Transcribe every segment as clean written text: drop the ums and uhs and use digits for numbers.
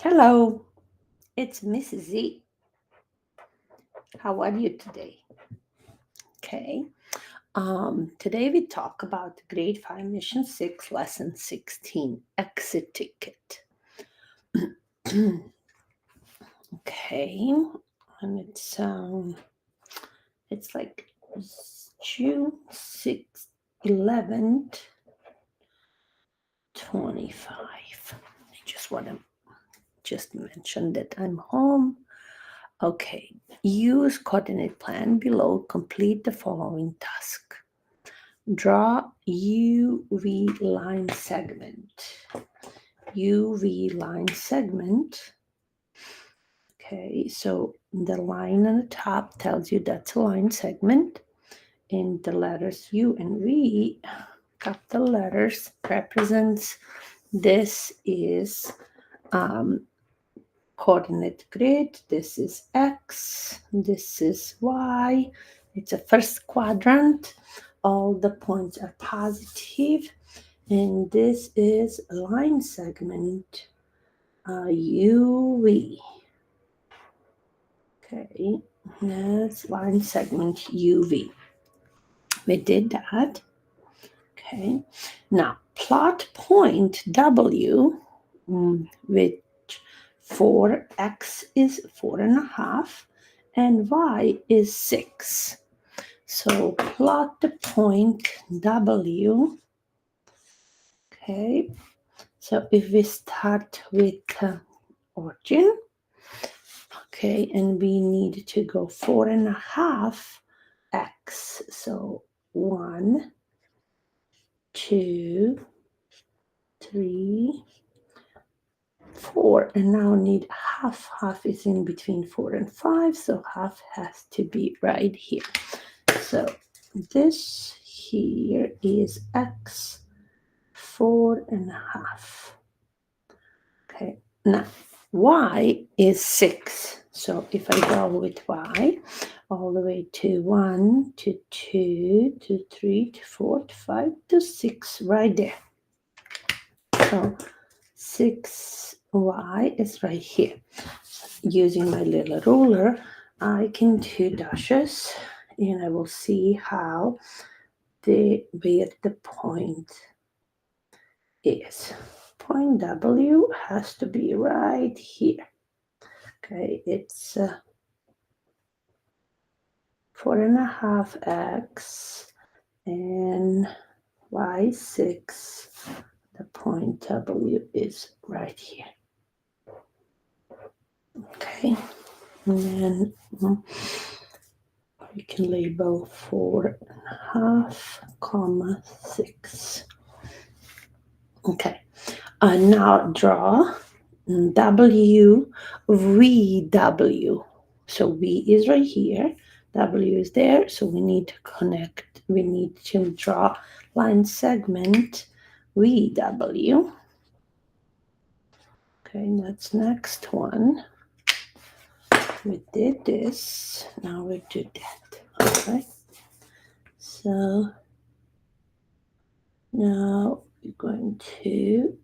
Hello, it's Mrs. Z. How are you today? Okay. Today we talk about grade 5 mission 6 lesson 16 exit ticket. Okay. And it's like June 6th, 11th, 25. I just want to mention that I'm home. Okay, use coordinate plan below. Complete the following task. Draw UV line segment. UV line segment. Okay, so the line on the top tells you that's a line segment. And the letters U and V, capital letters, represents this is coordinate grid. This is X, this is Y. It's a first quadrant. All the points are positive, and this is line segment UV. Okay, that's line segment UV. We did that. Okay, now plot point W, which for X is 4.5 and Y is 6. So plot the point W. Okay, so if we start with origin, okay, and we need to go 4.5 X. So 1, 2, 3, 4, and now need half. Half is in between 4 and 5, so half has to be right here. So this here is X 4.5. Okay, now Y is 6. So if I go with Y all the way to 1, to 2, to 3, to 4, to 5, to 6, right there. So 6Y is right here. Using my little ruler, I can do dashes, and I will see how where the point is. Point W has to be right here. Okay, it's 4.5 X and Y 6. The point W is right here. Okay, and then we can label 4.5, 6. Okay, now draw W, V, W. So V is right here, W is there, so we need to connect, we need to draw line segment VW. Okay, that's next one. We did this, now we do that. Okay, so now we're going to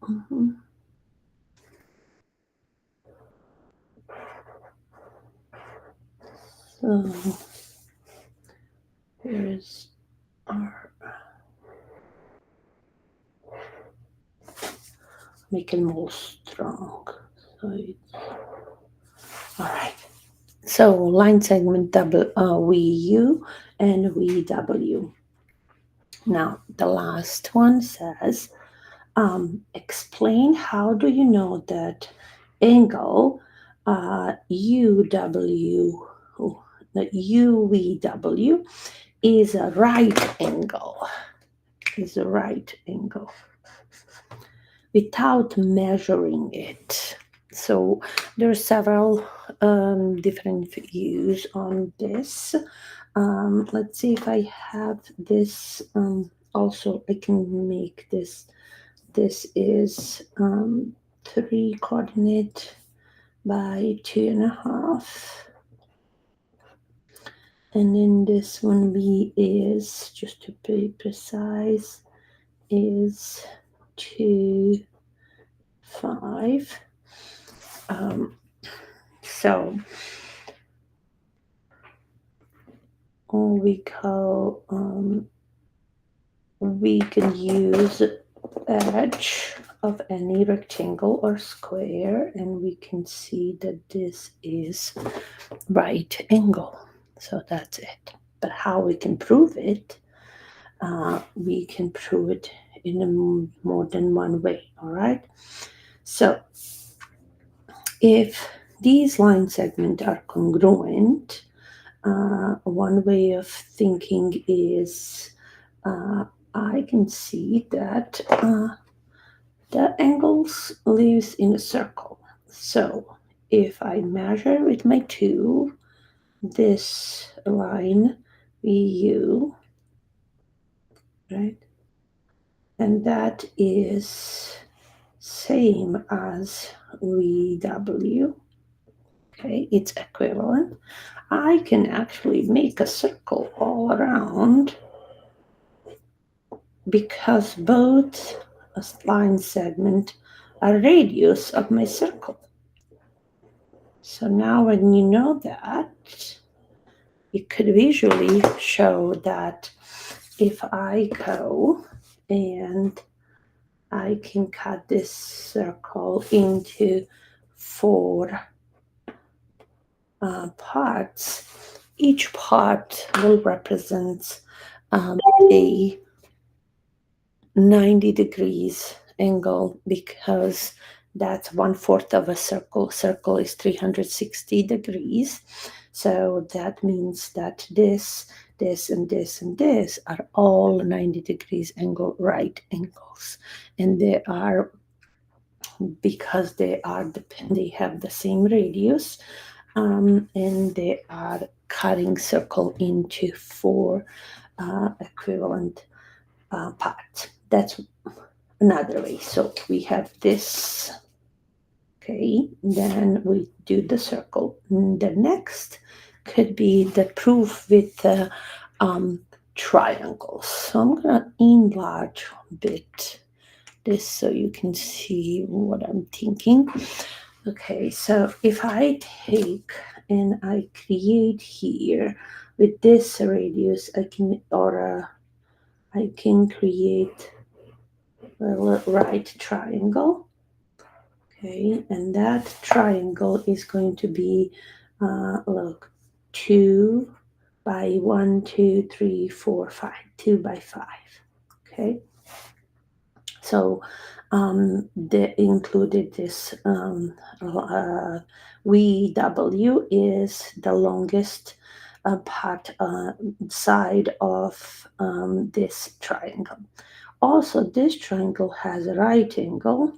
so here's our make it more strong. So it's all right. So line segment VU and VW. Now the last one says, explain how do you know that angle UVW is a right angle. Is a right angle without measuring it. So there are several different views on this. Let's see if I have this. Also, I can make this. This is 3 coordinate by 2.5. And then this one B is, just to be precise, is 2, 5. So we can use edge of any rectangle or square, and we can see that this is right angle. So that's it. But how we can prove it? We can prove it in more than one way. All right. So if these line segments are congruent, one way of thinking is I can see that the angles lives in a circle. So if I measure with my tube this line VU, right, and that is same as VW, okay, it's equivalent. I can actually make a circle all around because both line segment are radius of my circle. So now when you know that, you could visually show that if I go and I can cut this circle into 4 parts, each part will represent a 90 degrees angle, because that's 1/4 of a circle. Circle is 360 degrees. So that means that this, and this, and this are all 90 degrees angle, right angles. And they are, because they have the same radius, and they are cutting circle into 4 equivalent parts. That's another way. So we have this, okay, then we do the circle. And the next could be the proof with the triangles. So I'm gonna enlarge a bit this so you can see what I'm thinking. Okay, so if I take and I create here with this radius, I can create a right triangle. Okay, and that triangle is going to be, look, 2 by 1, 2, 3, 4, 5, 2 by 5. Okay, so they included this VW is the longest part side of this triangle. Also, this triangle has a right angle,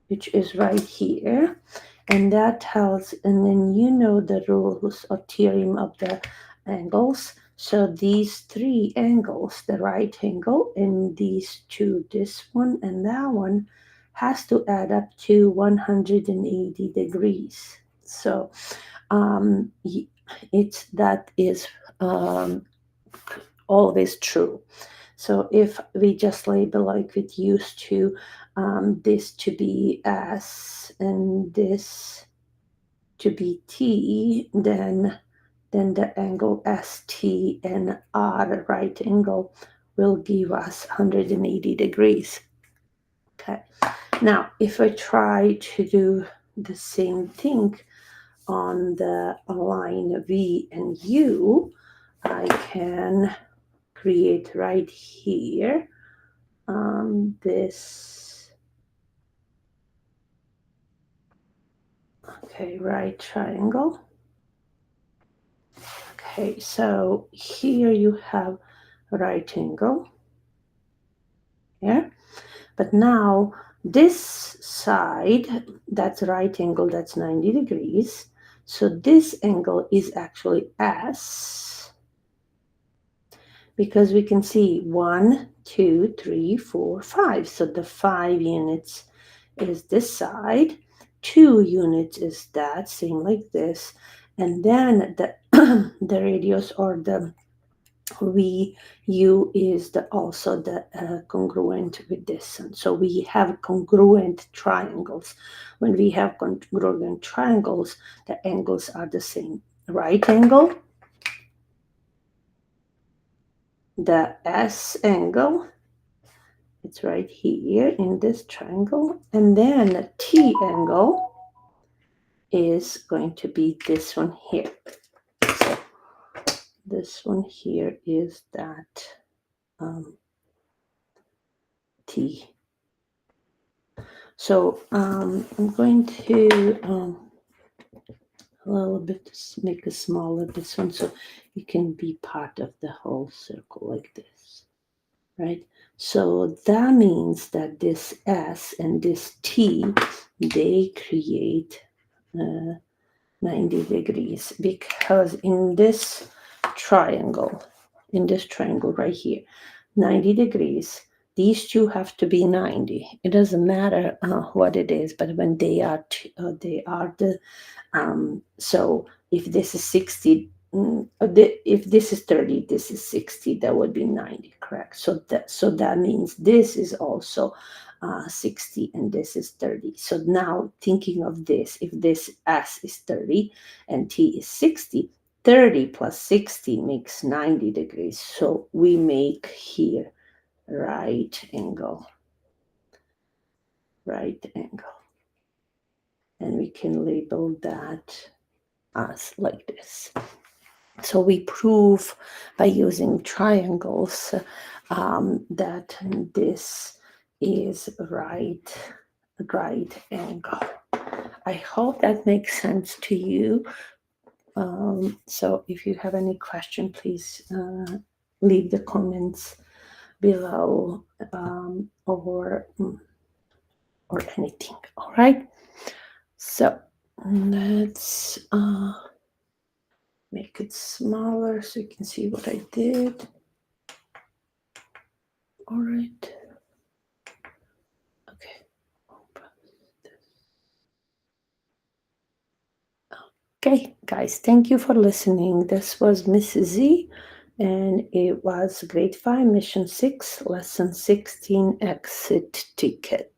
which is right here, and that tells, and then you know the rules or theorem of the angles. So these 3 angles, the right angle, and these 2, this one and that one, has to add up to 180 degrees. So that is always true. So if we just label like we used to, this to be S and this to be T, then the angle ST and R, right angle, will give us 180 degrees. Okay. Now, if I try to do the same thing on the line V and U, I can create right here this, okay, right triangle. Okay, so here you have a right angle here, but now this side, that's right angle, that's 90 degrees. So this angle is actually S, because we can see 1, 2, 3, 4, 5. So the 5 units is this side, 2 units is that, same like this, and then the the radius or the U is also the congruent with this one. So we have congruent triangles. When we have congruent triangles, the angles are the same. Right angle, the S angle, it's right here in this triangle, and then the T angle is going to be this one here. So this one here is that T. So I'm going to a little bit make it smaller, this one, so you can be part of the whole circle like this, right? So that means that this S and this T, they create 90 degrees, because in this triangle right here, 90 degrees, these two have to be 90. It doesn't matter what it is, but when they are the so if this is 60, if this is 30, this is 60, that would be 90, correct? So that means this is also 60 and this is 30. So now thinking of this, if this S is 30 and T is 60, 30 plus 60 makes 90 degrees. So we make here right angle. And we can label that as like this. So we prove by using triangles that this is right angle. I hope that makes sense to you. So if you have any question, please leave the comments below or anything. All right. So let's make it smaller so you can see what I did. All right. Okay. Okay, guys, thank you for listening. This was Mrs. Z, and it was grade 5, mission 6, lesson 16, exit ticket.